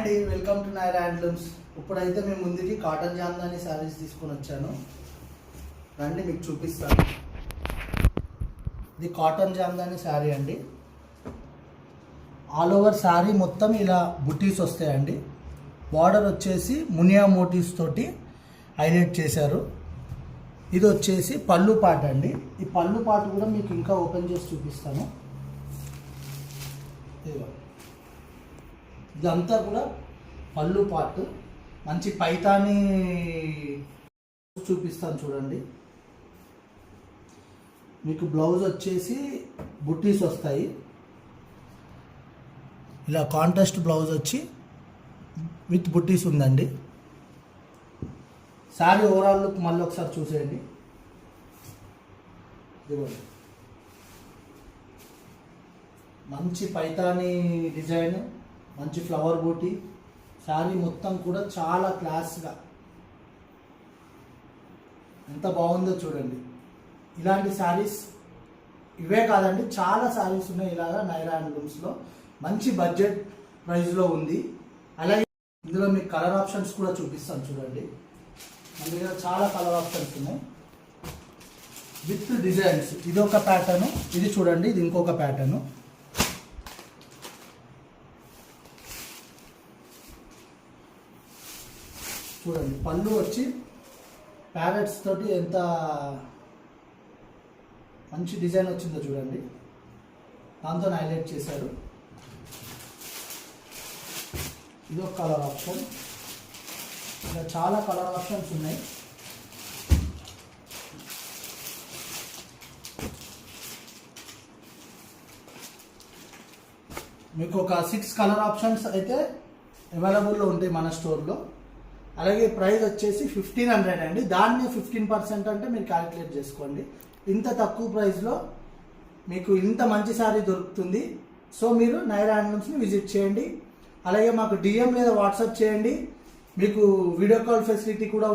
అండి, welcome to Naira handlooms. ఇప్పుడైతే మేము ముందుకి కాటన్ జామ్దాని శారీస్ తీసుకొని వచ్చాను. రండి మీకు చూపిస్తాను. ఇది కాటన్ జామ్దాని శారీ అండి. ఆల్ ఓవర్ శారీ మొత్తం ఇలా బుటీస్ వస్తాయండి. బార్డర్ వచ్చేసి మునియా మోటివ్స్ తోటి హైలైట్ చేశారు. ఇది వచ్చేసి పళ్ళు పాట అండి. ఈ పళ్ళు పాట కూడా మీకు ఇంకా ఓపెన్ చేసి చూపిస్తాను. ఇదంతా కూడా పళ్ళు పార్ట్. మంచి పైతాని చూపిస్తాను చూడండి. మీకు బ్లౌజ్ వచ్చేసి బుట్టీస్ వస్తాయి. ఇలా కాంట్రాస్ట్ బ్లౌజ్ వచ్చి విత్ బుట్టీస్ ఉందండి. శారీ ఓవరాల్ లుక్ మళ్ళీ ఒకసారి చూసేయండి. మంచి పైతాని డిజైన్, మంచి ఫ్లవర్ బూటీ. శారీ మొత్తం కూడా చాలా క్లాస్గా ఎంత బాగుందో చూడండి. ఇలాంటి శారీస్ ఇవే కాదండి, చాలా శారీస్ ఉన్నాయి ఇలాగా నైరా హ్యాండ్లూమ్స్లో. మంచి బడ్జెట్ ప్రైస్లో ఉంది. అలాగే ఇందులో మీకు కలర్ ఆప్షన్స్ కూడా చూపిస్తాను చూడండి. మన దగ్గర చాలా కలర్ ఆప్షన్స్ ఉన్నాయి విత్ డిజైన్స్. ఇది ఒక ప్యాటర్ను, ఇది చూడండి, ఇది ఇంకొక ప్యాటర్ను. చూడండి పళ్ళు వచ్చి ప్యారెట్స్ తోటి ఎంత మంచి డిజైన్ వచ్చిందో చూడండి. దాంతో హైలైట్ చేశారు. ఇది ఒక కలర్ ఆప్షన్. ఇలా చాలా కలర్ ఆప్షన్స్ ఉన్నాయి. మీకు ఒక 6 కలర్ ఆప్షన్స్ అయితే అవైలబుల్లో ఉంటాయి మన స్టోర్లో. అలాగే ప్రైస్ వచ్చేసి 1500 అండి. దాన్ని 15% అంటే మీరు క్యాలిక్యులేట్ చేసుకోండి. ఇంత తక్కువ ప్రైస్లో మీకు ఇంత మంచి శారీ దొరుకుతుంది. సో మీరు నైరా హ్యాండ్లూమ్స్ని విజిట్ చేయండి. అలాగే మాకు DM లేదా వాట్సాప్ చేయండి. మీకు వీడియో కాల్ ఫెసిలిటీ కూడా